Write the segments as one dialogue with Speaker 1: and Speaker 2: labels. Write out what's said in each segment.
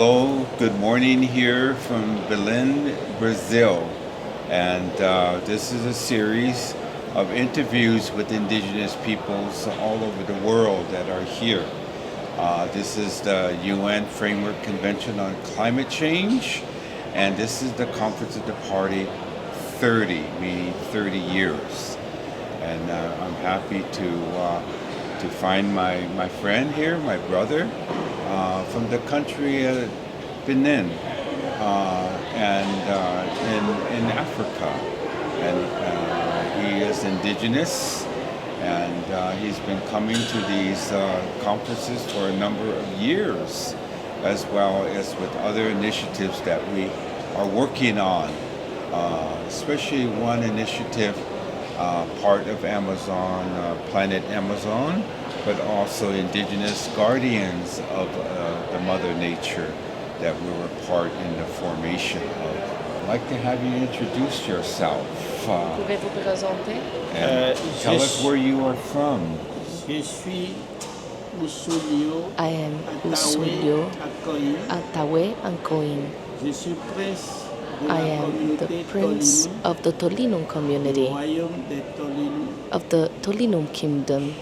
Speaker 1: hello, good morning here from Belém, Brazil. And this is a series of interviews with indigenous peoples all over the world that are here. This is the UN Framework Convention on Climate Change, and this is the Conference of the Party 30, meaning 30 years. And I'm happy to find my friend here, my brother, from the country Benin, in Africa. And he is indigenous, and he's been coming to these conferences for a number of years, as well as with other initiatives that we are working on, especially one initiative, part of Amazon, Planet Amazon, but also Indigenous Guardians of the Mother Nature that we were part in the formation of. I'd like to have you introduce yourself.
Speaker 2: Pouvez-vous présenter?
Speaker 1: And tell us where you are from.
Speaker 3: Je suis Oussou Lio,
Speaker 2: I am Oussou Lio,
Speaker 3: Akôyi.
Speaker 2: Atawé Akôyi.
Speaker 3: Je suis prince de
Speaker 2: I
Speaker 3: la
Speaker 2: am the
Speaker 3: communauté
Speaker 2: prince
Speaker 3: Tolinou,
Speaker 2: of the Tolinum
Speaker 3: du
Speaker 2: community,
Speaker 3: royaume des Tolinou,
Speaker 2: of the Tolinum kingdom,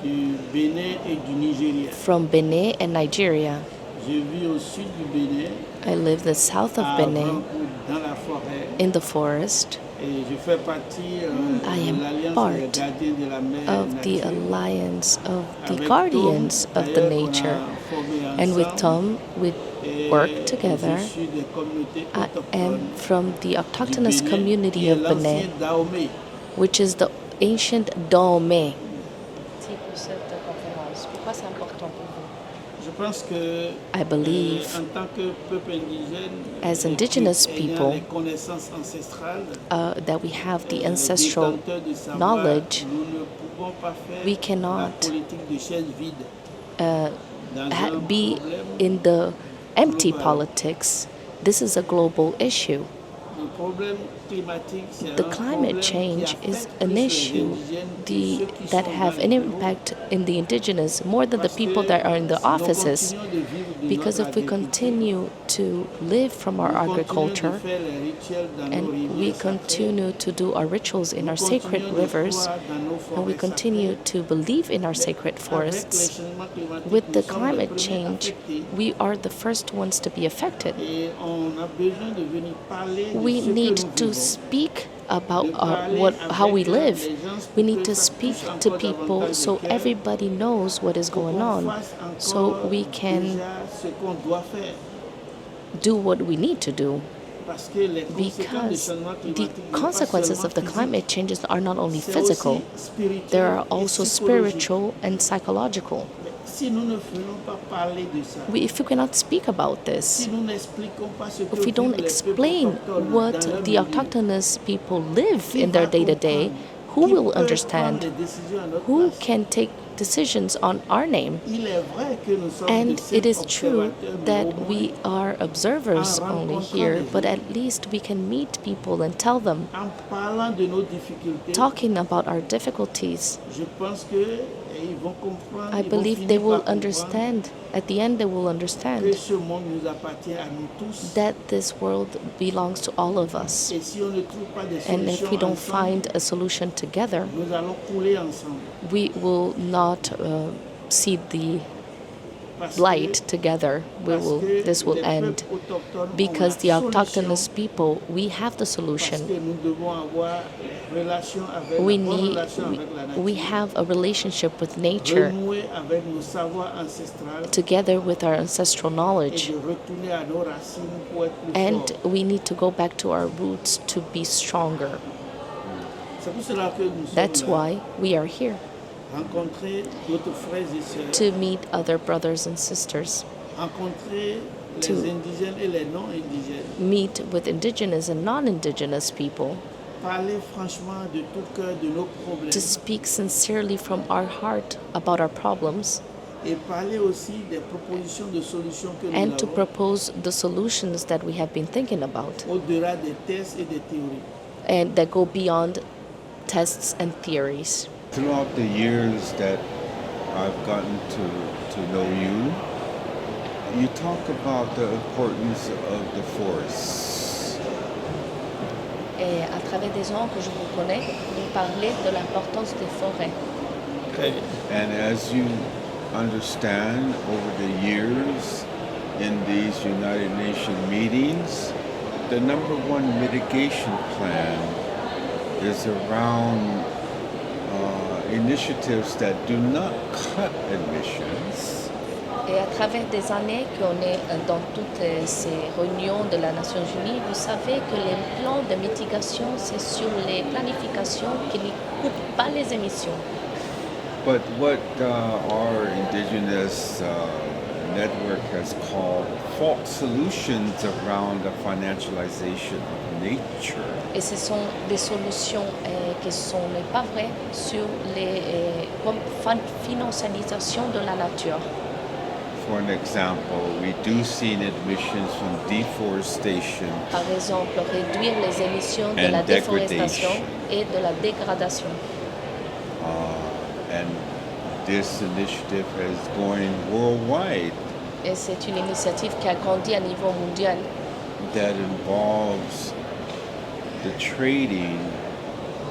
Speaker 3: du Bénin et du Nigeria.
Speaker 2: from Benin and Nigeria.
Speaker 3: Je vis au sud du Bénin,
Speaker 2: I live the south of
Speaker 3: à
Speaker 2: Benin,
Speaker 3: Vancouvre, dans la forêt,
Speaker 2: in the forest,
Speaker 3: et je fais partie
Speaker 2: I
Speaker 3: de
Speaker 2: am
Speaker 3: l'Alliance
Speaker 2: part
Speaker 3: des gardiens de la mer
Speaker 2: of the
Speaker 3: nature.
Speaker 2: alliance of the
Speaker 3: Avec
Speaker 2: guardians
Speaker 3: Tom,
Speaker 2: of the
Speaker 3: d'ailleurs, on a
Speaker 2: nature.
Speaker 3: formé
Speaker 2: And with
Speaker 3: ensemble,
Speaker 2: Tom, we
Speaker 3: et
Speaker 2: work together.
Speaker 3: je suis des communautés
Speaker 2: I am
Speaker 3: autochtones
Speaker 2: from the
Speaker 3: du
Speaker 2: autochthonous
Speaker 3: Bénin,
Speaker 2: community
Speaker 3: qui est
Speaker 2: of
Speaker 3: l'ancien
Speaker 2: Benin,
Speaker 3: Dahomey.
Speaker 2: which is the ancient Dahomey.
Speaker 3: Je pense que
Speaker 2: I believe
Speaker 3: en tant que peuple indigène,
Speaker 2: as indigenous
Speaker 3: ayant
Speaker 2: people,
Speaker 3: les connaissances ancestrales,
Speaker 2: that we have the ancestral
Speaker 3: détenteurs de savoir,
Speaker 2: knowledge,
Speaker 3: nous ne pouvons pas faire
Speaker 2: we
Speaker 3: la
Speaker 2: cannot
Speaker 3: politique de chaise vide.
Speaker 2: uh,
Speaker 3: Dans un
Speaker 2: be
Speaker 3: problème
Speaker 2: in the empty
Speaker 3: global.
Speaker 2: politics. This is a global issue.
Speaker 3: Le problème climatique, c'est
Speaker 2: The
Speaker 3: un
Speaker 2: climate
Speaker 3: problème
Speaker 2: change
Speaker 3: qui
Speaker 2: is
Speaker 3: affecte
Speaker 2: an
Speaker 3: plus les
Speaker 2: issue
Speaker 3: indigènes que ceux qui
Speaker 2: that
Speaker 3: sont
Speaker 2: have
Speaker 3: dans
Speaker 2: an
Speaker 3: les bureaux.
Speaker 2: impact in the indigenous more than the
Speaker 3: Parce
Speaker 2: people
Speaker 3: que
Speaker 2: that are in the
Speaker 3: si nous
Speaker 2: offices.
Speaker 3: continuons de vivre de
Speaker 2: Because
Speaker 3: notre
Speaker 2: if we
Speaker 3: agriculture,
Speaker 2: continue to live from our
Speaker 3: nous continuons de
Speaker 2: agriculture
Speaker 3: faire les rituels dans nos
Speaker 2: and
Speaker 3: rivières
Speaker 2: we
Speaker 3: sacrées,
Speaker 2: continue to do our rituals in
Speaker 3: nous
Speaker 2: our sacred
Speaker 3: continuons de
Speaker 2: rivers,
Speaker 3: croire dans nos
Speaker 2: and we
Speaker 3: forêts
Speaker 2: continue
Speaker 3: sacrées,
Speaker 2: to believe in our sacred
Speaker 3: avec les
Speaker 2: forests,
Speaker 3: changements climatiques,
Speaker 2: with
Speaker 3: nous
Speaker 2: the
Speaker 3: sommes les
Speaker 2: climate
Speaker 3: premiers
Speaker 2: change,
Speaker 3: affectés.
Speaker 2: we are the first ones to be affected.
Speaker 3: Et on a besoin de venir parler de
Speaker 2: We
Speaker 3: ce que
Speaker 2: need
Speaker 3: nous
Speaker 2: to
Speaker 3: vivons.
Speaker 2: speak about
Speaker 3: De parler
Speaker 2: how we
Speaker 3: avec
Speaker 2: live.
Speaker 3: les gens
Speaker 2: We
Speaker 3: pour
Speaker 2: need
Speaker 3: que
Speaker 2: to
Speaker 3: ça
Speaker 2: speak
Speaker 3: touche
Speaker 2: to
Speaker 3: encore
Speaker 2: people
Speaker 3: davantage
Speaker 2: so
Speaker 3: le cœur,
Speaker 2: everybody knows what is
Speaker 3: pour
Speaker 2: going
Speaker 3: qu'on
Speaker 2: on,
Speaker 3: fasse
Speaker 2: so
Speaker 3: encore
Speaker 2: we can
Speaker 3: déjà ce qu'on doit faire.
Speaker 2: do what we need to do.
Speaker 3: Parce que les conséquences du
Speaker 2: Because
Speaker 3: changement
Speaker 2: the
Speaker 3: climatique n'est pas
Speaker 2: consequences
Speaker 3: seulement
Speaker 2: of the
Speaker 3: physique,
Speaker 2: climate changes are not only
Speaker 3: c'est
Speaker 2: physical,
Speaker 3: aussi spirituel
Speaker 2: they are
Speaker 3: et
Speaker 2: also
Speaker 3: psychologique.
Speaker 2: spiritual and psychological.
Speaker 3: Mais si nous ne faisons pas parler de ça,
Speaker 2: If we cannot speak about this,
Speaker 3: si nous n'expliquons pas ce que
Speaker 2: if we don't
Speaker 3: vivent les peuples
Speaker 2: explain
Speaker 3: autochtones dans
Speaker 2: what
Speaker 3: leur
Speaker 2: the
Speaker 3: milieu,
Speaker 2: autochthonous people live
Speaker 3: qui
Speaker 2: in their
Speaker 3: va
Speaker 2: day-to-day,
Speaker 3: comprendre?
Speaker 2: who
Speaker 3: Qui
Speaker 2: will
Speaker 3: peut prendre
Speaker 2: understand?
Speaker 3: des décisions à notre
Speaker 2: Who
Speaker 3: place?
Speaker 2: can take decisions on our name?
Speaker 3: Il est vrai que nous sommes
Speaker 2: And
Speaker 3: de
Speaker 2: it is
Speaker 3: simples
Speaker 2: true
Speaker 3: observateurs, mais
Speaker 2: that
Speaker 3: au moins,
Speaker 2: we are observers
Speaker 3: en
Speaker 2: only
Speaker 3: rencontrant
Speaker 2: here,
Speaker 3: les
Speaker 2: but
Speaker 3: gens,
Speaker 2: at least we can meet people and tell them,
Speaker 3: en parlant de nos difficultés,
Speaker 2: talking about our difficulties.
Speaker 3: je pense que ils vont comprendre,
Speaker 2: I
Speaker 3: ils vont
Speaker 2: believe
Speaker 3: finir
Speaker 2: they
Speaker 3: par
Speaker 2: will
Speaker 3: comprendre
Speaker 2: understand. At the end, they will
Speaker 3: que
Speaker 2: understand
Speaker 3: ce monde nous appartient à nous tous.
Speaker 2: that this world belongs to all of us.
Speaker 3: Et si on ne trouve pas de
Speaker 2: And if we
Speaker 3: solution
Speaker 2: don't
Speaker 3: ensemble,
Speaker 2: find a solution together,
Speaker 3: nous allons couler ensemble.
Speaker 2: we will not see the
Speaker 3: Parce
Speaker 2: light together.
Speaker 3: que
Speaker 2: This will
Speaker 3: les
Speaker 2: end.
Speaker 3: peuples autochtones ont
Speaker 2: Because the
Speaker 3: la
Speaker 2: autochthonous
Speaker 3: solution,
Speaker 2: people, we have the
Speaker 3: parce
Speaker 2: solution.
Speaker 3: que nous devons avoir relation avec
Speaker 2: We
Speaker 3: la bonne
Speaker 2: need,
Speaker 3: relation avec la nature,
Speaker 2: we have a relationship with nature
Speaker 3: renouer avec nos savoirs ancestrales
Speaker 2: together with our ancestral
Speaker 3: et
Speaker 2: knowledge.
Speaker 3: de retourner à nos racines pour être plus
Speaker 2: And
Speaker 3: forts.
Speaker 2: we need to go back to our roots to be stronger.
Speaker 3: C'est pour cela que nous
Speaker 2: That's
Speaker 3: sommes là,
Speaker 2: why we are here,
Speaker 3: rencontrer d'autres frères et sœurs,
Speaker 2: to meet other brothers and sisters,
Speaker 3: rencontrer les
Speaker 2: to
Speaker 3: indigènes et les non-indigènes,
Speaker 2: meet with indigenous and non-indigenous people,
Speaker 3: parler franchement de tout cœur de nos problèmes
Speaker 2: to speak sincerely from our heart about our problems,
Speaker 3: et parler aussi des propositions de solutions que nous
Speaker 2: and to
Speaker 3: avons
Speaker 2: propose the solutions that we have been thinking about,
Speaker 3: au-delà des tests et des théories.
Speaker 2: and that go beyond tests and theories.
Speaker 1: Throughout the years that I've gotten to know you, you talk about the importance of the forests.
Speaker 2: Et à travers des gens que je vous connais, vous parlez de l'importance des forêts.
Speaker 1: And as you understand over the years in these United Nations meetings, the number one mitigation plan is around initiatives that do not cut emissions,
Speaker 2: Et à travers des années qu'on est dans toutes ces réunions de la Nations Unies, vous savez que les plans de mitigation, c'est sur les planifications qui ne coupent pas les émissions.
Speaker 1: but what our indigenous network has called false solutions around the financialization of nature.
Speaker 2: Et ce sont des solutions qui ne sont pas vraies sur les financialisation de la nature.
Speaker 1: For an example, reducing emissions from deforestation
Speaker 2: Par exemple, réduire les émissions de
Speaker 1: And
Speaker 2: la déforestation
Speaker 1: degradation.
Speaker 2: et de la dégradation.
Speaker 1: and this initiative is going worldwide.
Speaker 2: Et c'est une initiative qui a grandi à niveau mondial,
Speaker 1: That involves the trading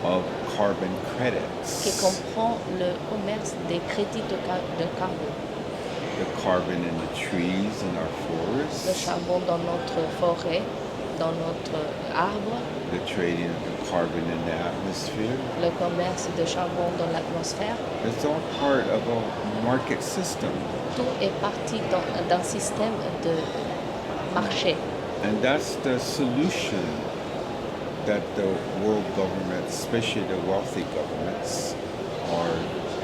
Speaker 1: of carbon
Speaker 2: qui
Speaker 1: credits,
Speaker 2: comprend le commerce des crédits de carbone.
Speaker 1: the carbon in the trees in our
Speaker 2: Le
Speaker 1: forests,
Speaker 2: charbon dans notre forêt, dans notre arbre,
Speaker 1: the trading of the carbon in the atmosphere.
Speaker 2: le commerce de charbon dans l'atmosphère.
Speaker 1: It's all part of a market system.
Speaker 2: Tout est parti d'un système de marché.
Speaker 1: And that's the solution that the world governments, especially the wealthy governments,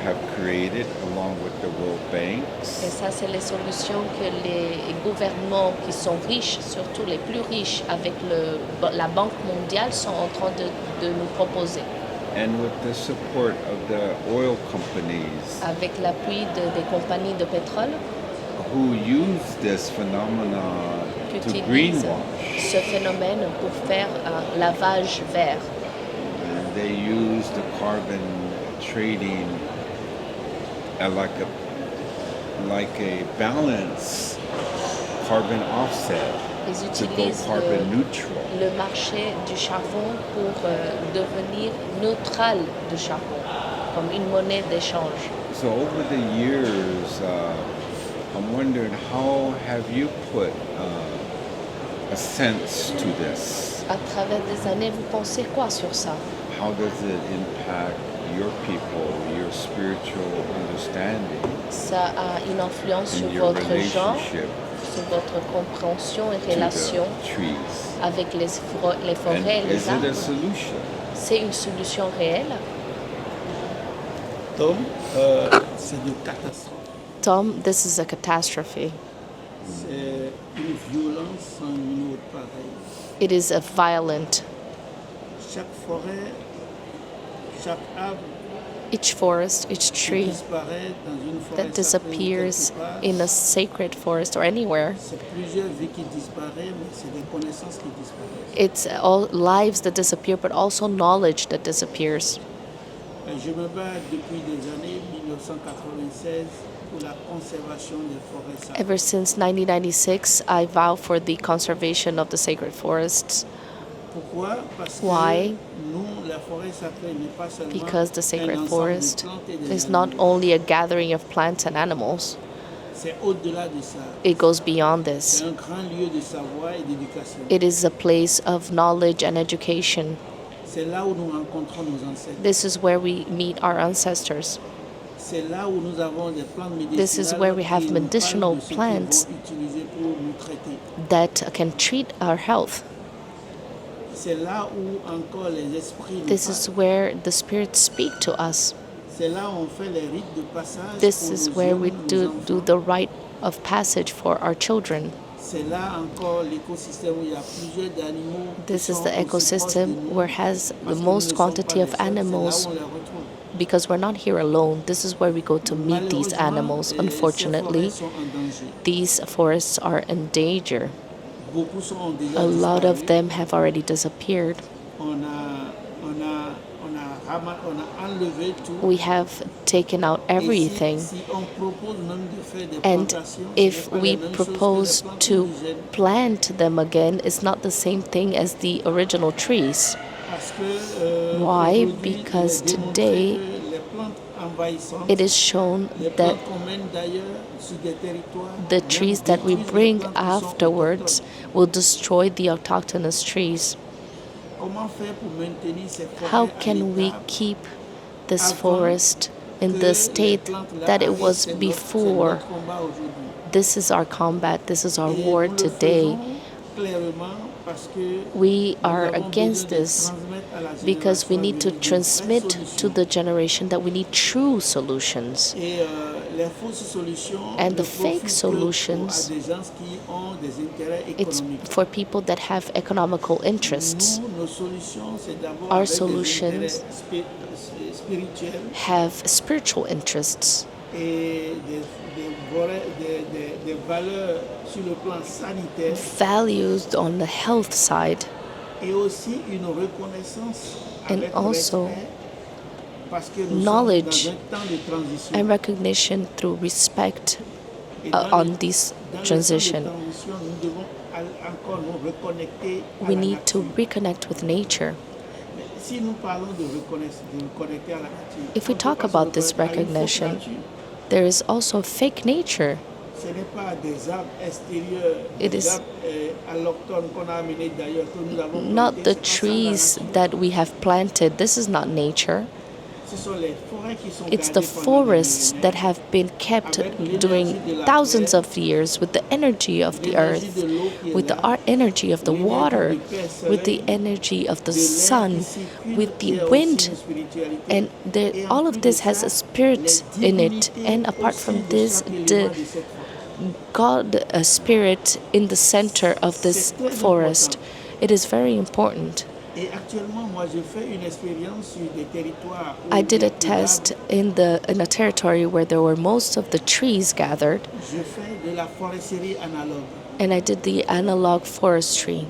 Speaker 1: have created along with the World
Speaker 2: Et
Speaker 1: Banks.
Speaker 2: ça, c'est les solutions que les gouvernements qui sont riches, surtout les plus riches, avec la Banque mondiale, sont en train de nous proposer.
Speaker 1: And with the support of the oil companies
Speaker 2: Avec l'appui des compagnies de pétrole
Speaker 1: who use this phenomenon
Speaker 2: qui
Speaker 1: to
Speaker 2: utilisent
Speaker 1: greenwash.
Speaker 2: ce phénomène pour faire un lavage vert.
Speaker 1: And they use the carbon trading like a balance carbon offset
Speaker 2: Ils
Speaker 1: to go
Speaker 2: utilisent
Speaker 1: carbon neutral.
Speaker 2: le marché du charbon pour devenir neutral de charbon, comme une monnaie d'échange.
Speaker 1: So over the years, I'm wondering, how have you put a sense to this?
Speaker 2: À travers des années, vous pensez quoi sur ça?
Speaker 1: How does it impact your people, your spiritual understanding,
Speaker 2: Ça a une influence sur
Speaker 1: and your
Speaker 2: votre genre,
Speaker 1: relationship
Speaker 2: sur votre compréhension et
Speaker 1: to
Speaker 2: relation
Speaker 1: the trees?
Speaker 2: avec les forêts
Speaker 1: And
Speaker 2: et les
Speaker 1: is it a
Speaker 2: arbres.
Speaker 1: solution?
Speaker 2: C'est une solution réelle.
Speaker 3: Tom, c'est de catastrophe.
Speaker 2: Tom, this is a catastrophe.
Speaker 3: C'est une violence sans une autre pareille.
Speaker 2: It is a violent.
Speaker 3: Chaque forêt, chaque arbre
Speaker 2: Each forest, each
Speaker 3: qui
Speaker 2: tree
Speaker 3: disparaît dans une forêt
Speaker 2: that disappears
Speaker 3: sacrée quelque part,
Speaker 2: in a sacred forest or anywhere.
Speaker 3: c'est plusieurs vies qui disparaissent, mais c'est des connaissances qui disparaissent.
Speaker 2: It's all lives that disappear, but also knowledge that disappears.
Speaker 3: Je me bats depuis des années 1996 pour la conservation des forêts sacrées.
Speaker 2: Ever since 1996, I vow for the conservation of the sacred forests.
Speaker 3: Pourquoi? Parce
Speaker 2: Why?
Speaker 3: que nous, la forêt sacrée n'est pas seulement
Speaker 2: Because the
Speaker 3: un
Speaker 2: sacred
Speaker 3: ensemble
Speaker 2: forest
Speaker 3: de plantes et des
Speaker 2: is not
Speaker 3: animaux.
Speaker 2: only a gathering of plants and animals,
Speaker 3: C'est au-delà de ça.
Speaker 2: it goes beyond
Speaker 3: C'est
Speaker 2: this.
Speaker 3: un grand lieu de savoir et d'éducation.
Speaker 2: It is a place of knowledge and education.
Speaker 3: C'est là où nous rencontrons nos ancêtres.
Speaker 2: This is where we meet our ancestors.
Speaker 3: C'est là où nous avons des plantes médicinales
Speaker 2: This is where we have
Speaker 3: qui nous
Speaker 2: medicinal
Speaker 3: parlent de ce qu'ils
Speaker 2: plants
Speaker 3: vont utiliser pour nous traiter.
Speaker 2: that can treat our health.
Speaker 3: C'est là où encore les esprits nous
Speaker 2: This is
Speaker 3: parlent.
Speaker 2: where the spirits speak to us.
Speaker 3: C'est là où on fait les rites de passage
Speaker 2: This
Speaker 3: pour
Speaker 2: is
Speaker 3: nos
Speaker 2: where
Speaker 3: hommes,
Speaker 2: we
Speaker 3: nos
Speaker 2: do
Speaker 3: enfants.
Speaker 2: the rite of passage for our children.
Speaker 3: C'est là encore l'écosystème où il y a plusieurs d'animaux. qui
Speaker 2: This is
Speaker 3: sont
Speaker 2: the
Speaker 3: aussi proches de
Speaker 2: ecosystem
Speaker 3: nous,
Speaker 2: where has the
Speaker 3: parce que nous
Speaker 2: most
Speaker 3: ne sommes
Speaker 2: quantity
Speaker 3: pas
Speaker 2: of
Speaker 3: les seuls.
Speaker 2: animals
Speaker 3: C'est là où on les retrouve.
Speaker 2: because we're not here alone. This is where we go to meet these
Speaker 3: Malheureusement,
Speaker 2: animals.
Speaker 3: ces
Speaker 2: Unfortunately,
Speaker 3: forêts sont en danger.
Speaker 2: these forests are in danger.
Speaker 3: Beaucoup ont déjà
Speaker 2: A lot
Speaker 3: disparu.
Speaker 2: of them have already disappeared.
Speaker 3: On a on a enlevé tout.
Speaker 2: We have taken out everything.
Speaker 3: Si on propose même de faire des
Speaker 2: And
Speaker 3: plantations,
Speaker 2: if
Speaker 3: ce n'est pas
Speaker 2: we
Speaker 3: la même chose que les
Speaker 2: propose
Speaker 3: plantes
Speaker 2: to
Speaker 3: indigènes.
Speaker 2: plant them again, it's not the same thing as the original trees.
Speaker 3: Parce que,
Speaker 2: Why?
Speaker 3: aujourd'hui,
Speaker 2: Because
Speaker 3: il est démontré
Speaker 2: today
Speaker 3: que les plantes envahissantes,
Speaker 2: it is shown
Speaker 3: les
Speaker 2: that
Speaker 3: plantes qu'on mène d'ailleurs sur des territoires,
Speaker 2: the
Speaker 3: même
Speaker 2: trees that we
Speaker 3: détruisent les
Speaker 2: bring
Speaker 3: plantes qui sont
Speaker 2: afterwards
Speaker 3: autochtones.
Speaker 2: will destroy the autochthonous trees.
Speaker 3: Comment faire pour maintenir ces forêts
Speaker 2: How
Speaker 3: à
Speaker 2: can we
Speaker 3: l'état
Speaker 2: keep this
Speaker 3: avant
Speaker 2: forest in
Speaker 3: que
Speaker 2: the
Speaker 3: les
Speaker 2: state
Speaker 3: plantes
Speaker 2: that it
Speaker 3: arrivent?
Speaker 2: was
Speaker 3: C'est
Speaker 2: before?
Speaker 3: notre combat aujourd'hui.
Speaker 2: This is our combat, this is our
Speaker 3: Et
Speaker 2: war
Speaker 3: nous le
Speaker 2: today.
Speaker 3: faisons clairement parce que
Speaker 2: We
Speaker 3: nous
Speaker 2: are
Speaker 3: avons
Speaker 2: against
Speaker 3: besoin de
Speaker 2: this
Speaker 3: transmettre à la
Speaker 2: because we
Speaker 3: génération
Speaker 2: need to
Speaker 3: à venir de vraies
Speaker 2: transmit to
Speaker 3: solutions.
Speaker 2: the generation that we need true solutions.
Speaker 3: Et les fausses solutions
Speaker 2: And
Speaker 3: ne
Speaker 2: the fake
Speaker 3: profitent
Speaker 2: solutions,
Speaker 3: à des gens qui ont des intérêts
Speaker 2: it's
Speaker 3: économiques.
Speaker 2: for people that have economical interests.
Speaker 3: Nous, nos solutions, c'est d'abord
Speaker 2: Our
Speaker 3: avec des
Speaker 2: solutions
Speaker 3: intérêts spirituels
Speaker 2: have spiritual interests
Speaker 3: et des valeurs sur le plan sanitaire
Speaker 2: values on the health side
Speaker 3: et aussi une reconnaissance
Speaker 2: and
Speaker 3: avec
Speaker 2: also
Speaker 3: respect parce que nous
Speaker 2: knowledge
Speaker 3: sommes dans un temps de transition.
Speaker 2: and recognition through respect
Speaker 3: Et dans
Speaker 2: on
Speaker 3: le-
Speaker 2: this
Speaker 3: dans le temps de
Speaker 2: transition.
Speaker 3: transition, nous devons encore nous reconnecter à
Speaker 2: We
Speaker 3: la
Speaker 2: need to
Speaker 3: nature.
Speaker 2: reconnect with nature.
Speaker 3: Mais si nous parlons de reconnecter à la nature,
Speaker 2: If we
Speaker 3: on peut
Speaker 2: talk
Speaker 3: pas se
Speaker 2: about this
Speaker 3: reconnecter à une fausse
Speaker 2: recognition,
Speaker 3: nature.
Speaker 2: there is also fake nature.
Speaker 3: Ce n'est pas des arbres extérieurs,
Speaker 2: It
Speaker 3: des
Speaker 2: is
Speaker 3: arbres allochtones qu'on a amenés d'ailleurs, que nous avons
Speaker 2: not
Speaker 3: plantés,
Speaker 2: the
Speaker 3: c'est pas ça la
Speaker 2: trees
Speaker 3: nature.
Speaker 2: that we have planted. This is not nature.
Speaker 3: Ce sont les forêts qui sont
Speaker 2: It's the
Speaker 3: gardées pendant des
Speaker 2: forests
Speaker 3: millénaires,
Speaker 2: that have been kept during thousands of years with the energy of the earth, with the energy of the water, with the energy of the
Speaker 3: de l'air qui
Speaker 2: sun,
Speaker 3: circule,
Speaker 2: with
Speaker 3: qui
Speaker 2: the
Speaker 3: est aussi
Speaker 2: wind.
Speaker 3: une spiritualité.
Speaker 2: And all of this has a spirit in it. And apart from this, the God spirit in the center of this forest. It is very important.
Speaker 3: Et actuellement, moi, je fais une expérience sur des territoires où
Speaker 2: I
Speaker 3: il
Speaker 2: did
Speaker 3: y a
Speaker 2: a
Speaker 3: peu d'arbres.
Speaker 2: test in a territory where there were most of the trees gathered,
Speaker 3: Je fais de la foresterie analogue.
Speaker 2: and I did the analog forestry.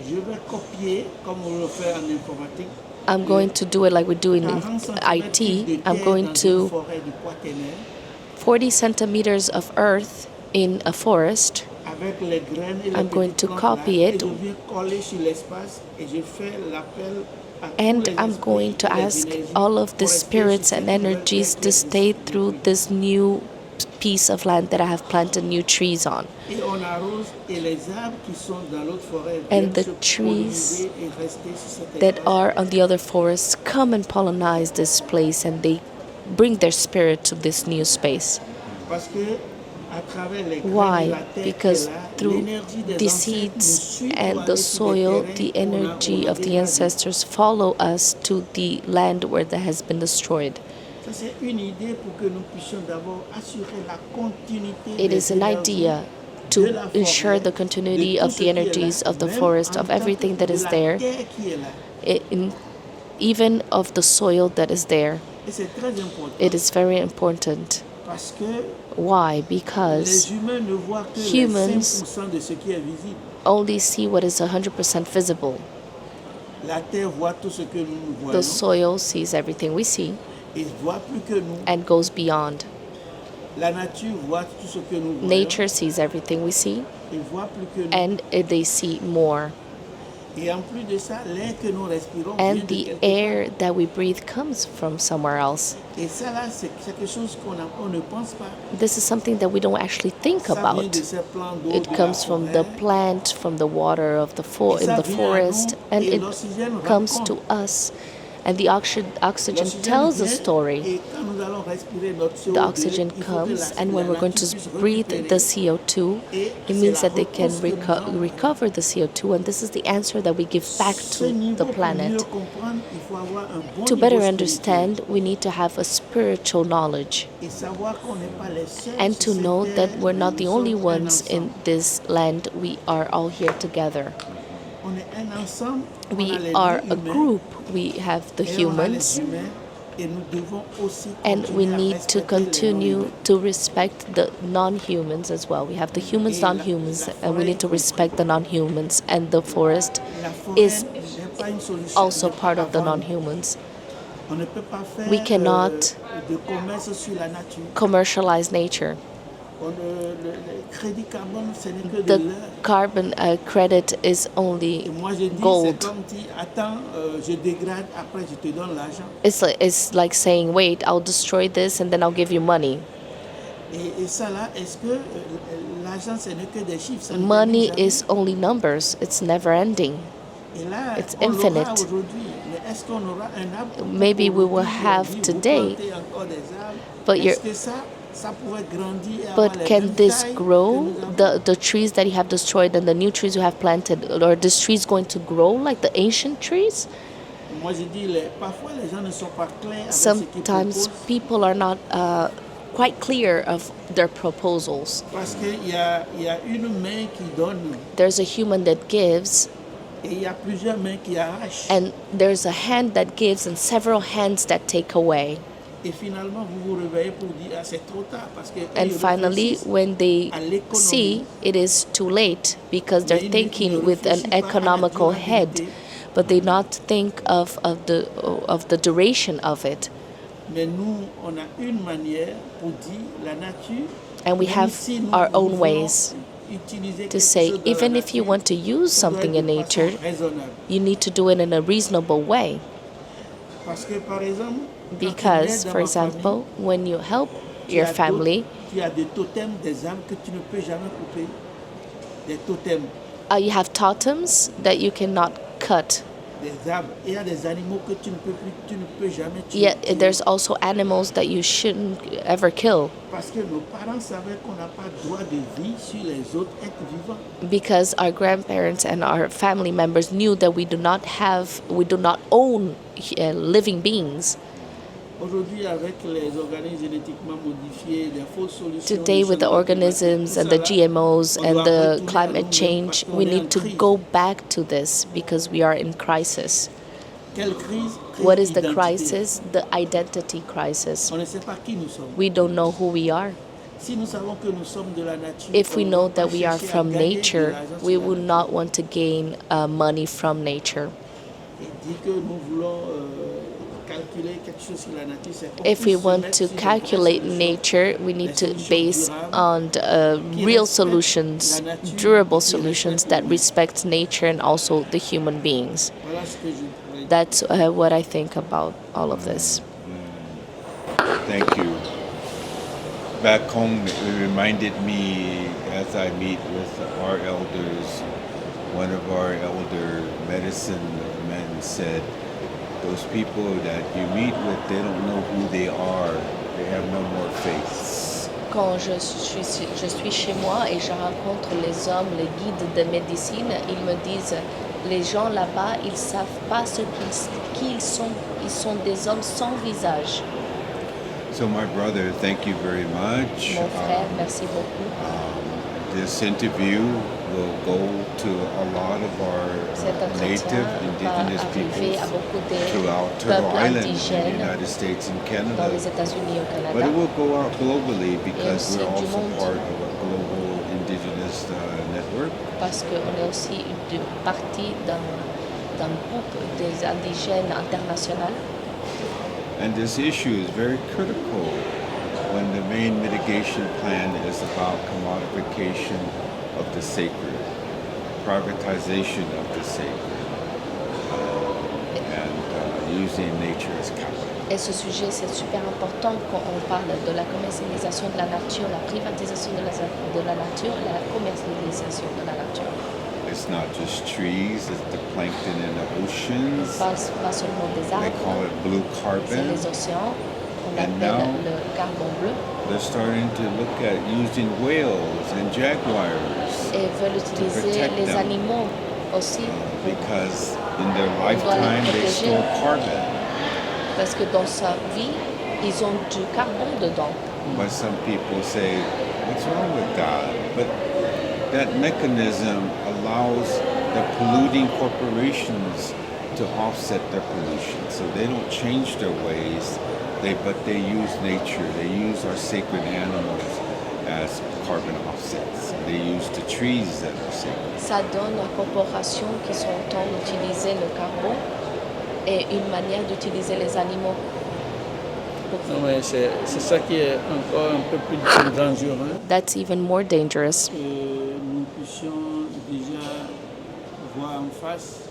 Speaker 3: Je vais copier, comme on le fait en informatique,
Speaker 2: I'm going to do it like we do in
Speaker 3: 40 centimètres
Speaker 2: IT.
Speaker 3: de
Speaker 2: I'm
Speaker 3: terre
Speaker 2: going
Speaker 3: dans une
Speaker 2: to
Speaker 3: forêt du Quaternaire
Speaker 2: 40 centimeters of earth in a forest.
Speaker 3: avec les graines et les
Speaker 2: I'm going
Speaker 3: petites
Speaker 2: to
Speaker 3: plantes
Speaker 2: copy
Speaker 3: là,
Speaker 2: it.
Speaker 3: et je viens coller sur l'espace et je fais l'appel à tous
Speaker 2: And
Speaker 3: les
Speaker 2: I'm
Speaker 3: esprits
Speaker 2: going to
Speaker 3: et les
Speaker 2: ask
Speaker 3: énergies
Speaker 2: all of the
Speaker 3: pour rester
Speaker 2: spirits
Speaker 3: sur
Speaker 2: and
Speaker 3: cette nouvelle
Speaker 2: energies
Speaker 3: terre
Speaker 2: to
Speaker 3: qui
Speaker 2: stay
Speaker 3: existe
Speaker 2: through
Speaker 3: depuis.
Speaker 2: this new piece of land that I have planted new trees on.
Speaker 3: Et on arrose et les arbres qui sont dans l'autre forêt
Speaker 2: And
Speaker 3: viennent
Speaker 2: the
Speaker 3: se
Speaker 2: trees
Speaker 3: polliniser et rester sur cet
Speaker 2: that
Speaker 3: espace.
Speaker 2: are on the other forests come and pollinize this place, and they bring their spirit to this new space.
Speaker 3: Parce que à travers les graines
Speaker 2: Why?
Speaker 3: et la terre qui est
Speaker 2: Because
Speaker 3: là,
Speaker 2: through
Speaker 3: l'énergie des
Speaker 2: the
Speaker 3: ancêtres nous
Speaker 2: seeds
Speaker 3: suit pour
Speaker 2: and
Speaker 3: aller
Speaker 2: the
Speaker 3: sur des
Speaker 2: soil,
Speaker 3: terrains
Speaker 2: the
Speaker 3: où on a
Speaker 2: energy of the
Speaker 3: déjà
Speaker 2: ancestors follow us to the land where that has been destroyed.
Speaker 3: Ça, c'est une idée pour que nous puissions d'abord assurer la continuité
Speaker 2: It
Speaker 3: des
Speaker 2: is an
Speaker 3: énergies
Speaker 2: idea
Speaker 3: de
Speaker 2: to
Speaker 3: la
Speaker 2: ensure
Speaker 3: forêt,
Speaker 2: the continuity
Speaker 3: de tout
Speaker 2: of
Speaker 3: ce
Speaker 2: the
Speaker 3: qui est là,
Speaker 2: energies of the
Speaker 3: même
Speaker 2: forest,
Speaker 3: en
Speaker 2: of
Speaker 3: tant que
Speaker 2: everything that
Speaker 3: de
Speaker 2: is
Speaker 3: la
Speaker 2: there,
Speaker 3: terre qui est là.
Speaker 2: even of the soil that is there.
Speaker 3: Et c'est très important
Speaker 2: It is very important.
Speaker 3: parce que
Speaker 2: Why?
Speaker 3: les
Speaker 2: Because
Speaker 3: humains ne voient que
Speaker 2: humans
Speaker 3: les 5% de ce qui est visible.
Speaker 2: only see what is 100% visible.
Speaker 3: La terre voit tout ce que nous voyons
Speaker 2: The soil sees everything we see
Speaker 3: et voit plus que nous.
Speaker 2: and goes beyond.
Speaker 3: La nature voit tout ce que nous voyons
Speaker 2: Nature sees everything we see,
Speaker 3: et voit plus que nous.
Speaker 2: and they see more.
Speaker 3: Et en plus de ça, l'air que nous respirons vient
Speaker 2: And
Speaker 3: de
Speaker 2: the
Speaker 3: quelque
Speaker 2: air that we breathe comes from somewhere else.
Speaker 3: part. Et ça là, c'est quelque chose on ne pense pas.
Speaker 2: This is something that we don't actually think
Speaker 3: Ça vient
Speaker 2: about.
Speaker 3: de ces plans d'eau
Speaker 2: It
Speaker 3: de la
Speaker 2: comes from the
Speaker 3: forêt.
Speaker 2: plant, from the water of the
Speaker 3: Et
Speaker 2: in
Speaker 3: ça
Speaker 2: the
Speaker 3: vient à
Speaker 2: forest,
Speaker 3: nous,
Speaker 2: and
Speaker 3: et
Speaker 2: it
Speaker 3: l'oxygène
Speaker 2: comes
Speaker 3: raconte.
Speaker 2: to us. And the oxygen
Speaker 3: L'oxygène
Speaker 2: tells a
Speaker 3: vient,
Speaker 2: story.
Speaker 3: et quand nous allons respirer notre CO2,
Speaker 2: The oxygen
Speaker 3: il faut que
Speaker 2: comes, and when
Speaker 3: la
Speaker 2: we're going to
Speaker 3: nature puisse
Speaker 2: breathe
Speaker 3: récupérer.
Speaker 2: the CO2,
Speaker 3: Et
Speaker 2: it
Speaker 3: c'est
Speaker 2: means
Speaker 3: la
Speaker 2: that they can
Speaker 3: réponse que nous avons.
Speaker 2: recover the CO2, and this is the answer that we give back
Speaker 3: Ce
Speaker 2: to
Speaker 3: niveau,
Speaker 2: the
Speaker 3: pour mieux
Speaker 2: planet.
Speaker 3: comprendre, il faut avoir un bon
Speaker 2: To
Speaker 3: niveau
Speaker 2: better
Speaker 3: spirituel
Speaker 2: understand, we need to have a spiritual knowledge,
Speaker 3: et savoir qu'on n'est pas les seuls
Speaker 2: and
Speaker 3: sur
Speaker 2: to
Speaker 3: cette
Speaker 2: know
Speaker 3: terre,
Speaker 2: that we're not
Speaker 3: nous
Speaker 2: the only
Speaker 3: sommes un
Speaker 2: ones in
Speaker 3: ensemble.
Speaker 2: this land. We are all here together.
Speaker 3: On est un ensemble, on a
Speaker 2: We
Speaker 3: les
Speaker 2: are
Speaker 3: vies
Speaker 2: a
Speaker 3: humaines,
Speaker 2: group. We have the
Speaker 3: et on a les
Speaker 2: humans,
Speaker 3: humains, et nous devons aussi
Speaker 2: and we
Speaker 3: continuer à
Speaker 2: need to
Speaker 3: respecter les
Speaker 2: continue
Speaker 3: non-humains.
Speaker 2: to respect the non-humans as well. We have the humans,
Speaker 3: Et la
Speaker 2: non-humans,
Speaker 3: forêt
Speaker 2: and we need to
Speaker 3: y
Speaker 2: respect the non-humans. And the forest
Speaker 3: La forêt
Speaker 2: is
Speaker 3: n'est pas une solution.
Speaker 2: also
Speaker 3: n'est pas
Speaker 2: part of the
Speaker 3: avant.
Speaker 2: non-humans.
Speaker 3: On ne peut pas faire
Speaker 2: We cannot
Speaker 3: de commerce sur la nature.
Speaker 2: commercialize nature.
Speaker 3: Le crédit carbone, ce n'est que de
Speaker 2: The
Speaker 3: l'air.
Speaker 2: carbon credit is
Speaker 3: Et
Speaker 2: only
Speaker 3: moi, je dis, c'est
Speaker 2: gold.
Speaker 3: comme si, attends, je dégrade, après je te donne l'argent.
Speaker 2: It's like saying, wait, I'll destroy this and then I'll give you money.
Speaker 3: Et ça là, est-ce que l'argent, ce n'est que des chiffres? Ça ne
Speaker 2: Money
Speaker 3: termine jamais.
Speaker 2: is only numbers. It's never ending.
Speaker 3: Et là,
Speaker 2: it's
Speaker 3: on l'aura
Speaker 2: infinite.
Speaker 3: aujourd'hui. Mais est-ce qu'on aura un arbre?
Speaker 2: Maybe we will
Speaker 3: Aujourd'hui,
Speaker 2: have
Speaker 3: vous
Speaker 2: today,
Speaker 3: plantez encore des arbres.
Speaker 2: but
Speaker 3: Est-ce que ça pourrait grandir et avoir
Speaker 2: But
Speaker 3: les
Speaker 2: can
Speaker 3: mêmes
Speaker 2: this
Speaker 3: tailles
Speaker 2: grow?
Speaker 3: que nous avons?
Speaker 2: The trees that you have destroyed and the new trees you have planted, are these trees going to grow like the ancient trees?
Speaker 3: Moi, je dis, parfois les gens ne sont pas clairs avec ce qu'ils
Speaker 2: Sometimes
Speaker 3: proposent.
Speaker 2: people are not quite clear of their proposals.
Speaker 3: Parce qu'il y a une main qui donne
Speaker 2: There's a human that gives,
Speaker 3: et il y a plusieurs mains qui arrachent.
Speaker 2: and there's a hand that gives and several hands that take away.
Speaker 3: Et finalement, vous vous réveillez pour dire, ah, c'est trop tard. Parce que
Speaker 2: And
Speaker 3: ils
Speaker 2: finally,
Speaker 3: réfléchissent
Speaker 2: when they
Speaker 3: à l'économie.
Speaker 2: see, it is too late because they're
Speaker 3: Mais ils ne
Speaker 2: thinking with an
Speaker 3: réfléchissent pas à la
Speaker 2: economical head,
Speaker 3: durabilité.
Speaker 2: but they not think of the duration of it.
Speaker 3: Mais nous, on a une manière pour dire la nature.
Speaker 2: And we
Speaker 3: même
Speaker 2: have
Speaker 3: si nous
Speaker 2: our own
Speaker 3: voulons
Speaker 2: ways
Speaker 3: utiliser
Speaker 2: to
Speaker 3: quelque
Speaker 2: say,
Speaker 3: chose dans la
Speaker 2: even if you
Speaker 3: nature,
Speaker 2: want to use
Speaker 3: ça doit
Speaker 2: something
Speaker 3: être
Speaker 2: in
Speaker 3: de façon
Speaker 2: nature,
Speaker 3: raisonnable.
Speaker 2: you need to do it in a reasonable way.
Speaker 3: Parce que, par exemple, quand tu
Speaker 2: Because,
Speaker 3: aides dans
Speaker 2: for
Speaker 3: ma
Speaker 2: example, when you help
Speaker 3: famille,
Speaker 2: your
Speaker 3: tu as
Speaker 2: family,
Speaker 3: tu as des totems, des arbres que tu ne peux jamais couper. Des totems,
Speaker 2: you have totems that you cannot cut.
Speaker 3: des arbres. Et il y a des animaux que tu ne peux jamais tuer.
Speaker 2: Yet there's also animals that you shouldn't ever kill
Speaker 3: Parce que nos parents savaient qu'on n'a pas droit de vie sur les autres êtres vivants.
Speaker 2: because our grandparents and our family members knew that we do not own living beings.
Speaker 3: Aujourd'hui, avec les organismes génétiquement modifiés, les fausses solutions,
Speaker 2: Today, with the organisms and the GMOs and the climate change, we need to go back to this because we are in crisis.
Speaker 3: Quelle crise?
Speaker 2: What is the
Speaker 3: D'identité.
Speaker 2: crisis? The identity crisis.
Speaker 3: On ne sait pas qui nous sommes.
Speaker 2: We don't know who we are.
Speaker 3: Si nous savons que nous sommes de la nature,
Speaker 2: If we
Speaker 3: on
Speaker 2: know
Speaker 3: va pas
Speaker 2: that we are
Speaker 3: chercher à
Speaker 2: from
Speaker 3: gagner de
Speaker 2: nature,
Speaker 3: l'argent
Speaker 2: we
Speaker 3: sur la
Speaker 2: would
Speaker 3: nature.
Speaker 2: not want to gain money from nature.
Speaker 3: Et dire que nous voulons calculer quelque chose sur la nature, c'est qu'on
Speaker 2: If we
Speaker 3: puisse se
Speaker 2: want
Speaker 3: mettre
Speaker 2: to
Speaker 3: sur des
Speaker 2: calculate
Speaker 3: vraies solutions.
Speaker 2: nature, we need to base on real solutions, durable solutions that respect nature and also the human beings.
Speaker 3: Voilà ce que je pourrais dire.
Speaker 2: That's what I think about all of this.
Speaker 1: Thank you. Back home, it reminded me as I meet with our elders, one of our elder medicine men said, those people that you meet with, they don't know who they are. They have no more faith.
Speaker 2: Quand je suis chez moi et je rencontre les hommes, les guides de médecine, ils me disent, les gens là-bas, ils savent pas qui ils sont. Ils sont des hommes sans visage.
Speaker 1: So my brother, thank you very much.
Speaker 2: Mon frère, merci beaucoup.
Speaker 1: This interview will go to a lot of our
Speaker 2: Cet
Speaker 1: native
Speaker 2: entretien va
Speaker 1: indigenous
Speaker 2: arriver à
Speaker 1: peoples
Speaker 2: beaucoup de
Speaker 1: throughout Turtle
Speaker 2: peuples
Speaker 1: Island in the
Speaker 2: indigènes
Speaker 1: United States and
Speaker 2: dans
Speaker 1: Canada.
Speaker 2: les États-Unis et au
Speaker 1: But
Speaker 2: Canada.
Speaker 1: it will go out globally because
Speaker 2: aussi
Speaker 1: we're
Speaker 2: du
Speaker 1: also
Speaker 2: monde.
Speaker 1: part of a global indigenous network.
Speaker 2: Parce qu'on est aussi une partie d'un groupe des indigènes international.
Speaker 1: And this issue is very critical when the main mitigation plan is about commodification of the sacred, privatization of the sacred, and using nature as capital.
Speaker 2: Et ce sujet, c'est super important quand on parle de la commercialisation de la nature, la privatisation de la nature et la commercialisation de la nature.
Speaker 1: It's not just trees, it's the plankton in the
Speaker 2: On
Speaker 1: oceans.
Speaker 2: parle pas seulement des
Speaker 1: They
Speaker 2: arbres,
Speaker 1: call it blue
Speaker 2: c'est
Speaker 1: carbon.
Speaker 2: les océans, qu'on
Speaker 1: And
Speaker 2: appelle
Speaker 1: now-
Speaker 2: le carbone bleu,
Speaker 1: They're starting to look at using whales and jaguars
Speaker 2: et veulent utiliser
Speaker 1: protect
Speaker 2: les
Speaker 1: them.
Speaker 2: animaux aussi,
Speaker 1: because in their
Speaker 2: doit les
Speaker 1: lifetime they
Speaker 2: protéger.
Speaker 1: store carbon.
Speaker 2: parce que dans sa vie, ils ont du carbone dedans.
Speaker 1: But some people say, what's wrong with God? But that mechanism allows the polluting corporations to offset their pollution. So they don't change their ways, but they use nature. They use our sacred animals as carbon offsets. They use the trees that are sacred.
Speaker 2: Ça donne aux corporations qui sont en train d'utiliser le carbone et une manière d'utiliser les animaux.
Speaker 3: Ouais, c'est ça qui est encore un peu plus dangereux.
Speaker 2: That's even more dangerous.
Speaker 3: Que nous puissions déjà voir en face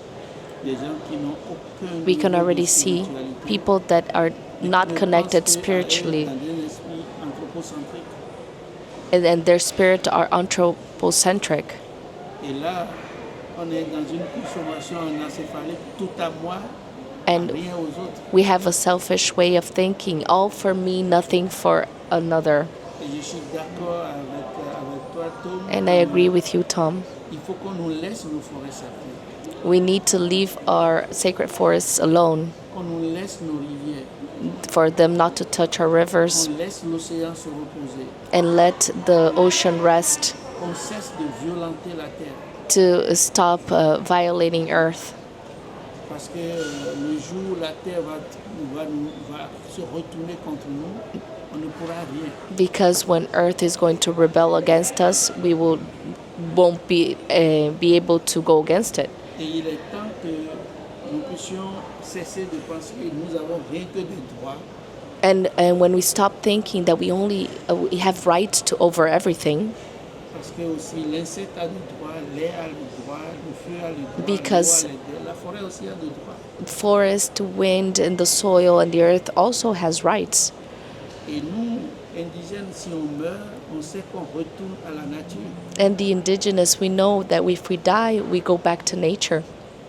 Speaker 3: des gens qui n'ont aucun
Speaker 2: We can
Speaker 3: niveau de
Speaker 2: already see
Speaker 3: spiritualité,
Speaker 2: people that are
Speaker 3: et
Speaker 2: not
Speaker 3: qui ne
Speaker 2: connected
Speaker 3: pensent qu'à
Speaker 2: spiritually,
Speaker 3: être dans un esprit anthropocentrique.
Speaker 2: and their spirit are anthropocentric.
Speaker 3: Et là, on est dans une consommation encéphalique, tout à moi,
Speaker 2: And
Speaker 3: rien aux autres.
Speaker 2: we have a selfish way of thinking, all for me, nothing for another.
Speaker 3: Et je suis d'accord avec toi, Tom.
Speaker 2: And I agree with you, Tom.
Speaker 3: Il faut qu'on nous laisse nos forêts sacrées,
Speaker 2: We need to leave our sacred forests alone,
Speaker 3: qu'on nous laisse nos rivières,
Speaker 2: for them not to touch our rivers,
Speaker 3: qu'on laisse l'océan se reposer,
Speaker 2: and let the ocean rest,
Speaker 3: qu'on cesse de violenter la terre.
Speaker 2: to stop violating earth.
Speaker 3: Parce que le jour où la terre va se retourner contre nous, on ne pourra rien.
Speaker 2: Because when earth is going to rebel against us, we won't be able to go against it.
Speaker 3: Et il est temps que nous puissions cesser de penser que nous avons rien que des droits.
Speaker 2: And when we stop thinking that we have rights to over everything,
Speaker 3: Parce que aussi l'insecte a des droits, l'air a des droits, le feu a des droits,
Speaker 2: Because-
Speaker 3: l'eau a des droits, la forêt aussi a des droits.
Speaker 2: forest, wind, and the soil and the earth also has rights.
Speaker 3: Et nous, indigènes, si on meurt, on sait qu'on retourne à la nature.
Speaker 2: And the indigenous, we know that if we die, we go back to nature.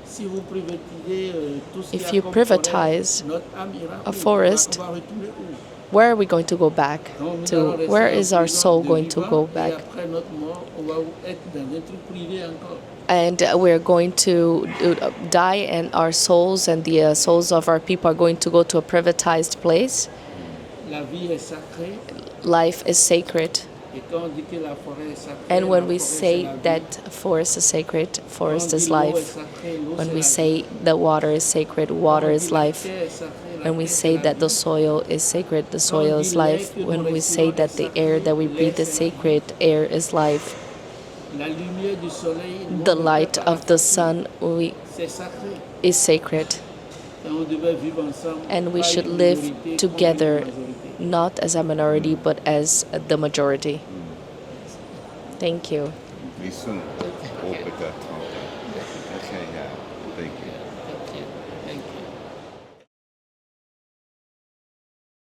Speaker 3: Si vous privatisez tout ce
Speaker 2: If
Speaker 3: qu'il y a
Speaker 2: you
Speaker 3: comme
Speaker 2: privatize
Speaker 3: forêt, notre âme ira
Speaker 2: a
Speaker 3: où?
Speaker 2: forest,
Speaker 3: On va retourner où?
Speaker 2: Where are we going to go back
Speaker 3: Donc, nous
Speaker 2: to?
Speaker 3: allons rester
Speaker 2: Where
Speaker 3: en
Speaker 2: is our
Speaker 3: prison
Speaker 2: soul
Speaker 3: de
Speaker 2: going to
Speaker 3: vivants,
Speaker 2: go
Speaker 3: et
Speaker 2: back?
Speaker 3: après notre mort, on va être dans un truc privé encore.
Speaker 2: And we're going to die, and our souls and the souls of our people are going to go to a privatized place.
Speaker 3: La vie est sacrée,
Speaker 2: Life is sacred.
Speaker 3: et quand on dit que la forêt est sacrée,
Speaker 2: And when
Speaker 3: la
Speaker 2: we
Speaker 3: forêt, c'est
Speaker 2: say
Speaker 3: la vie.
Speaker 2: that forest is sacred,
Speaker 3: Quand on
Speaker 2: forest
Speaker 3: dit
Speaker 2: is
Speaker 3: l'eau est
Speaker 2: life.
Speaker 3: sacrée, l'eau,
Speaker 2: When
Speaker 3: c'est
Speaker 2: we
Speaker 3: la
Speaker 2: say
Speaker 3: vie.
Speaker 2: that water is sacred, water
Speaker 3: Quand on
Speaker 2: is
Speaker 3: dit la
Speaker 2: life.
Speaker 3: terre est sacrée, la
Speaker 2: When we
Speaker 3: terre,
Speaker 2: say
Speaker 3: c'est la
Speaker 2: that the
Speaker 3: vie.
Speaker 2: soil is sacred, the soil is life. When we say that the air that we breathe is sacred, air is life.
Speaker 3: La lumière du soleil,
Speaker 2: The
Speaker 3: nous, on
Speaker 2: light
Speaker 3: fait par
Speaker 2: of the
Speaker 3: la
Speaker 2: sun
Speaker 3: c'est sacré.
Speaker 2: is sacred.
Speaker 3: Et on devait vivre ensemble,
Speaker 2: And we
Speaker 3: pas
Speaker 2: should
Speaker 3: une
Speaker 2: live
Speaker 3: minorité contre
Speaker 2: together,
Speaker 3: une majorité.
Speaker 2: not as a minority, but as the majority. Thank you.
Speaker 1: Listen, okay, yeah. Thank you.